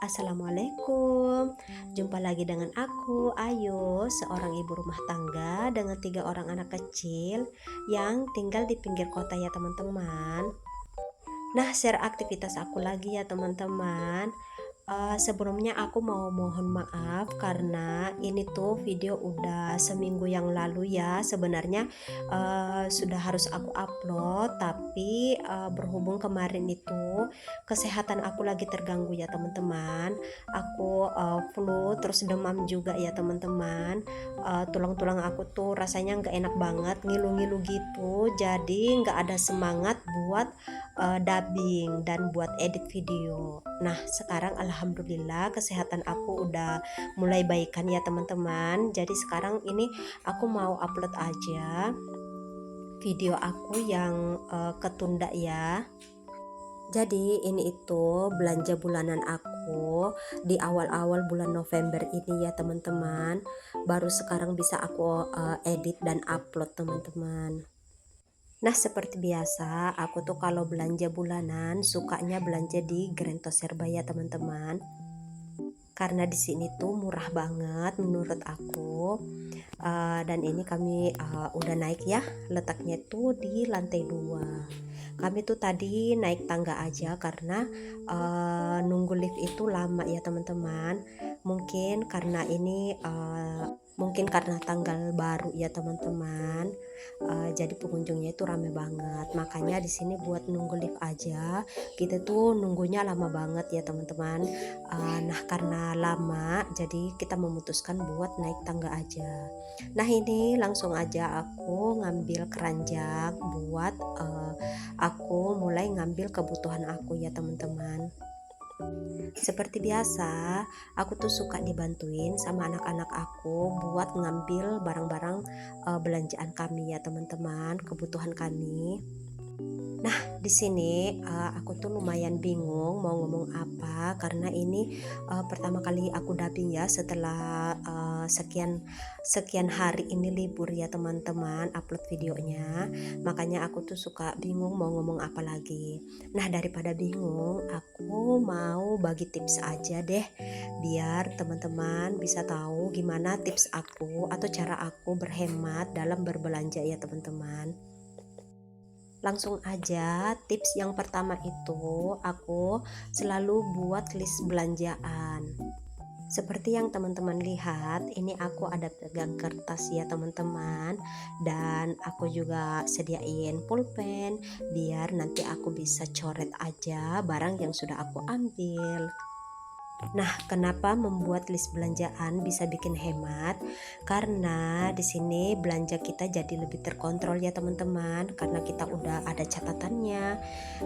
Assalamualaikum. Jumpa lagi dengan aku, Ayu, seorang ibu rumah tangga dengan 3 orang anak kecil yang tinggal di pinggir kota ya teman-teman. Nah, share aktivitas aku lagi ya teman-teman. Sebelumnya aku mau mohon maaf karena ini tuh video udah seminggu yang lalu ya. Sebenarnya sudah harus aku upload, tapi berhubung kemarin itu kesehatan aku lagi terganggu ya teman-teman. Aku flu terus demam juga ya teman-teman. Tulang-tulang aku tuh rasanya nggak enak banget, ngilu-ngilu gitu. Jadi nggak ada semangat buat dubbing dan buat edit video. Nah, sekarang alhamdulillah kesehatan aku udah mulai baikan ya teman-teman. Jadi sekarang ini aku mau upload aja video aku yang ketunda ya. Jadi ini itu belanja bulanan aku di awal-awal bulan November ini ya teman-teman. Baru sekarang bisa aku edit dan upload teman-teman. Nah, seperti biasa, aku tuh kalau belanja bulanan sukanya belanja di Grento Serba ya teman-teman. Karena di sini tuh murah banget menurut aku. Dan ini kami udah naik ya, letaknya tuh di lantai 2. Kami tuh tadi naik tangga aja karena nunggu lift itu lama ya teman-teman. Mungkin karena tanggal baru ya teman-teman. Jadi pengunjungnya itu rame banget. Makanya di sini buat nunggu lift aja. Kita tuh nunggunya lama banget ya teman-teman. Nah, karena lama jadi kita memutuskan buat naik tangga aja. Nah, ini langsung aja aku ngambil keranjang buat aku mulai ngambil kebutuhan aku ya teman-teman. Seperti biasa, aku tuh suka dibantuin sama anak-anak aku buat ngambil barang-barang belanjaan kami ya teman-teman, kebutuhan kami. Nah, di sini aku tuh lumayan bingung mau ngomong apa karena ini pertama kali aku dubbing ya setelah sekian hari ini libur ya teman-teman upload videonya. Makanya aku tuh suka bingung mau ngomong apa lagi. Nah, daripada bingung, aku mau bagi tips aja deh biar teman-teman bisa tahu gimana tips aku atau cara aku berhemat dalam berbelanja ya teman-teman. Langsung aja, tips yang pertama itu aku selalu buat list belanjaan. Seperti yang teman-teman lihat, ini aku ada pegang kertas ya teman-teman, dan aku juga sediain pulpen biar nanti aku bisa coret aja barang yang sudah aku ambil. Nah, kenapa membuat list belanjaan bisa bikin hemat? Karena di sini belanja kita jadi lebih terkontrol ya teman-teman, karena kita udah ada catatannya.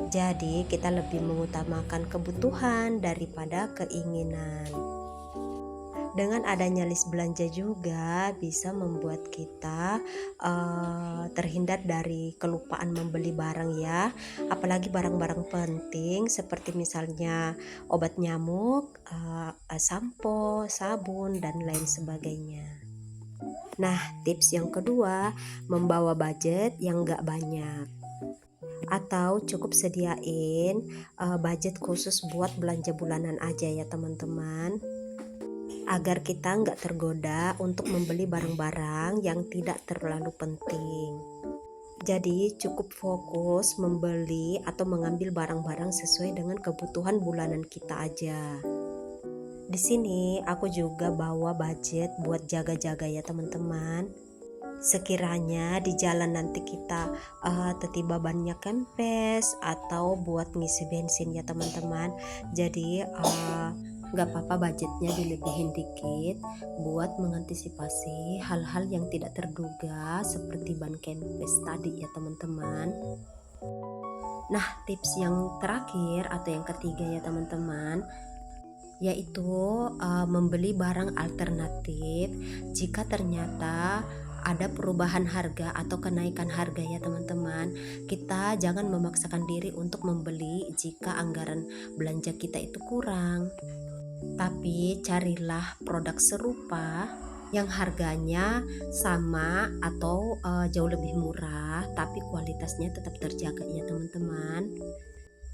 Jadi kita lebih mengutamakan kebutuhan daripada keinginan. Dengan adanya list belanja juga bisa membuat kita terhindar dari kelupaan membeli barang ya, apalagi barang-barang penting seperti misalnya obat nyamuk, sampo, sabun, dan lain sebagainya. Nah, tips yang kedua, membawa budget yang gak banyak atau cukup sediain budget khusus buat belanja bulanan aja ya teman-teman, agar kita nggak tergoda untuk membeli barang-barang yang tidak terlalu penting. Jadi cukup fokus membeli atau mengambil barang-barang sesuai dengan kebutuhan bulanan kita aja. Di sini aku juga bawa budget buat jaga-jaga ya teman-teman. Sekiranya di jalan nanti kita tiba banyak kempes atau buat ngisi bensin ya teman-teman. Jadi nggak apa-apa budgetnya dilebihin dikit buat mengantisipasi hal-hal yang tidak terduga seperti ban kempes tadi ya teman-teman. Nah, tips yang terakhir atau yang ketiga ya teman-teman, yaitu membeli barang alternatif jika ternyata ada perubahan harga atau kenaikan harga ya teman-teman. Kita jangan memaksakan diri untuk membeli jika anggaran belanja kita itu kurang. Tapi carilah produk serupa yang harganya sama atau jauh lebih murah tapi kualitasnya tetap terjaga ya teman-teman.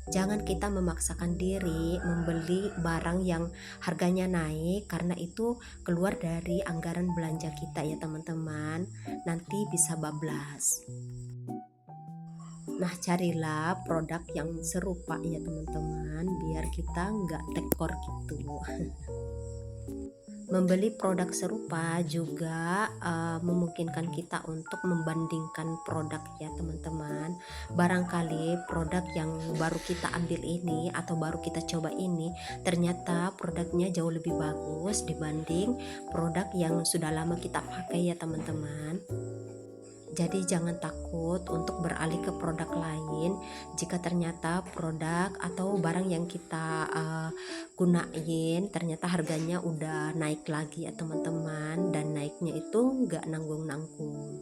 Jangan kita memaksakan diri membeli barang yang harganya naik, karena itu keluar dari anggaran belanja kita ya teman-teman. Nanti bisa bablas. Nah, carilah produk yang serupa ya teman-teman, biar kita nggak tekor gitu. Membeli produk serupa juga memungkinkan kita untuk membandingkan produk ya teman-teman. Barangkali produk yang baru kita ambil ini atau baru kita coba ini ternyata produknya jauh lebih bagus dibanding produk yang sudah lama kita pakai ya teman-teman. Jadi jangan takut untuk beralih ke produk lain jika ternyata produk atau barang yang kita gunain ternyata harganya udah naik lagi ya teman-teman, dan naiknya itu nggak nanggung-nanggung.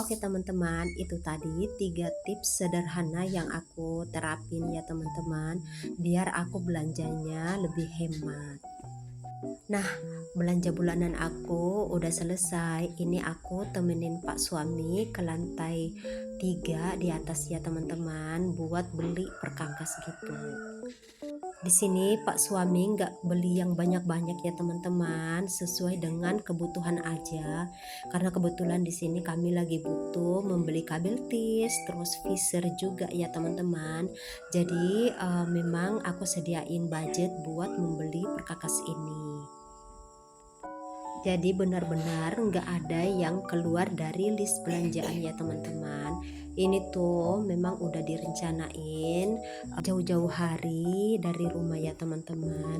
Oke teman-teman, itu tadi 3 tips sederhana yang aku terapin ya teman-teman, biar aku belanjanya lebih hemat. Nah, belanja bulanan aku udah selesai. Ini aku temenin Pak suami ke lantai 3 di atas ya teman-teman, buat beli perkakas gitu. Di sini Pak suami nggak beli yang banyak-banyak ya teman-teman, sesuai dengan kebutuhan aja. Karena kebetulan di sini kami lagi butuh membeli kabel tis, terus visor juga ya teman-teman. Jadi memang aku sediain budget buat membeli perkakas ini. Jadi benar-benar nggak ada yang keluar dari list belanjaan ya teman-teman. Ini tuh memang udah direncanain jauh-jauh hari dari rumah ya teman-teman.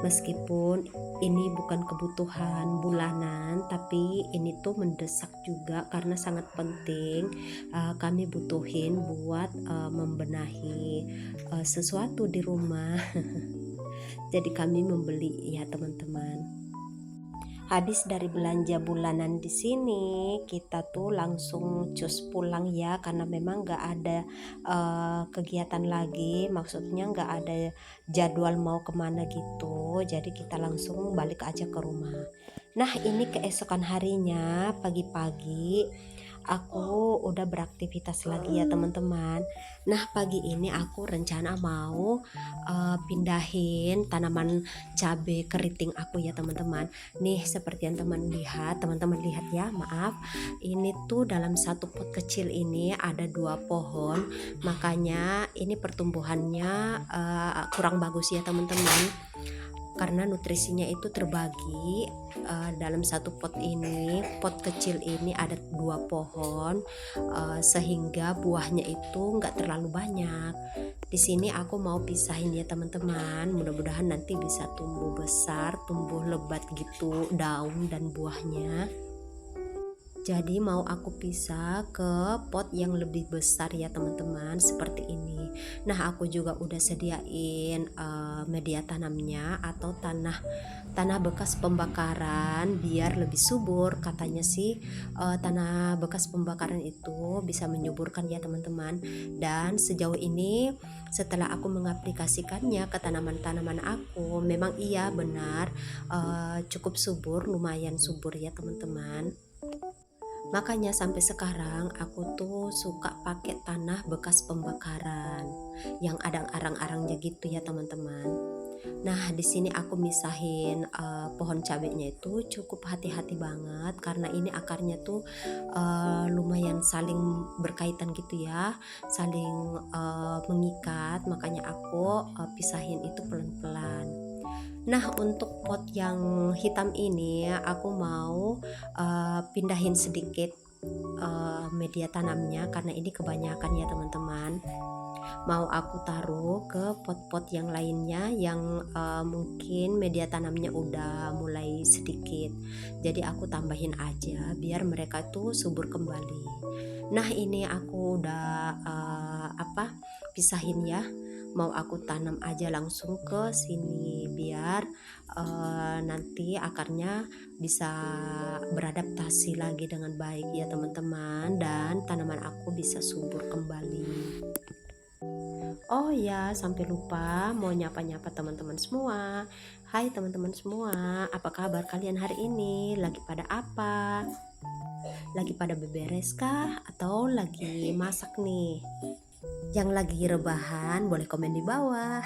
Meskipun ini bukan kebutuhan bulanan, tapi ini tuh mendesak juga karena sangat penting kami butuhin buat membenahi sesuatu di rumah. Jadi kami membeli ya teman-teman. Habis dari belanja bulanan di sini, kita tuh langsung cus pulang ya, karena memang nggak ada kegiatan lagi, maksudnya nggak ada jadwal mau kemana gitu, jadi kita langsung balik aja ke rumah. Nah, ini keesokan harinya pagi-pagi aku udah beraktivitas lagi ya teman-teman. Nah, pagi ini aku rencana mau pindahin tanaman cabai keriting aku ya teman-teman. Nih, seperti yang teman-teman lihat ya, maaf. Ini tuh dalam satu pot kecil ini ada 2 pohon, makanya ini pertumbuhannya kurang bagus ya teman-teman. Karena nutrisinya itu terbagi dalam satu pot ini, pot kecil ini ada 2 pohon, sehingga buahnya itu nggak terlalu banyak. Di sini aku mau pisahin ya teman-teman, mudah-mudahan nanti bisa tumbuh besar, tumbuh lebat gitu daun dan buahnya. Jadi mau aku pisah ke pot yang lebih besar ya teman-teman, seperti ini. Nah, aku juga udah sediain media tanamnya atau tanah bekas pembakaran biar lebih subur. Katanya sih tanah bekas pembakaran itu bisa menyuburkan ya teman-teman. Dan sejauh ini setelah aku mengaplikasikannya ke tanaman-tanaman aku, memang iya benar cukup subur, lumayan subur ya teman-teman. Makanya sampai sekarang aku tuh suka pakai tanah bekas pembakaran yang ada arang-arangnya gitu ya teman-teman. Nah, di sini aku misahin pohon cabenya itu cukup hati-hati banget karena ini akarnya tuh lumayan saling berkaitan gitu ya, saling mengikat, makanya aku pisahin itu pelan-pelan. Nah, untuk pot yang hitam ini aku mau pindahin sedikit media tanamnya karena ini kebanyakan ya teman-teman. Mau aku taruh ke pot-pot yang lainnya yang mungkin media tanamnya udah mulai sedikit. Jadi aku tambahin aja biar mereka tuh subur kembali. Nah, ini aku udah pisahin ya. Mau aku tanam aja langsung ke sini biar nanti akarnya bisa beradaptasi lagi dengan baik ya teman-teman, dan tanaman aku bisa subur kembali. Oh ya, sampai lupa mau nyapa-nyapa teman-teman semua. Hai teman-teman semua, apa kabar kalian hari ini? Lagi pada apa? Lagi pada beberes kah? Atau lagi masak nih? Yang lagi rebahan boleh komen di bawah.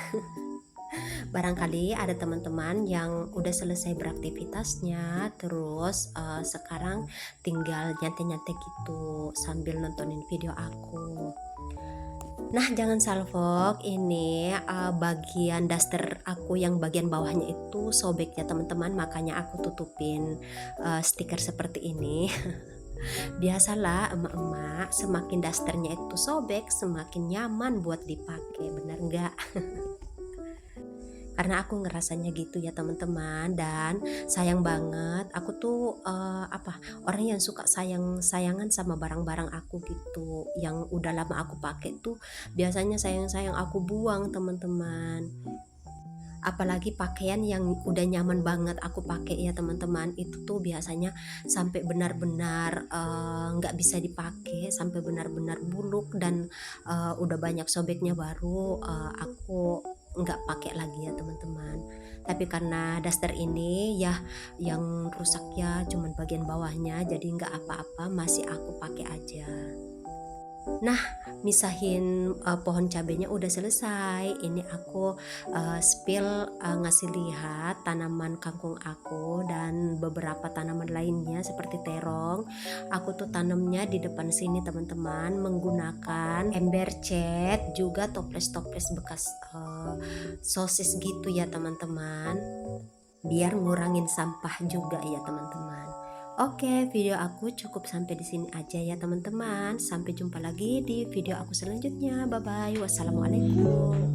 Barangkali ada teman-teman yang udah selesai beraktivitasnya, terus sekarang tinggal nyantai-nyantai gitu sambil nontonin video aku. Nah, jangan salfok, ini bagian daster aku yang bagian bawahnya itu sobek ya teman-teman, makanya aku tutupin stiker seperti ini. Biasalah emak-emak, semakin dasternya itu sobek, semakin nyaman buat dipakai, bener nggak? Karena aku ngerasanya gitu ya teman-teman, dan sayang banget aku tuh orang yang suka sayangan sama barang-barang aku gitu, yang udah lama aku pakai tuh biasanya sayang-sayang aku buang teman-teman. Apalagi pakaian yang udah nyaman banget aku pakai ya teman-teman, itu tuh biasanya sampai benar-benar nggak bisa dipakai, sampai benar-benar buluk dan udah banyak sobeknya, baru aku nggak pakai lagi ya teman-teman. Tapi karena daster ini ya yang rusak ya cuman bagian bawahnya, jadi nggak apa-apa, masih aku pakai aja. Nah, misahin pohon cabenya udah selesai. Ini aku spill, ngasih lihat tanaman kangkung aku dan beberapa tanaman lainnya seperti terong. Aku tuh tanamnya di depan sini teman-teman, menggunakan ember cat, juga toples-toples bekas sosis gitu ya teman-teman, biar ngurangin sampah juga ya teman-teman. Oke, video aku cukup sampai di sini aja ya teman-teman. Sampai jumpa lagi di video aku selanjutnya. Bye bye. Wassalamualaikum.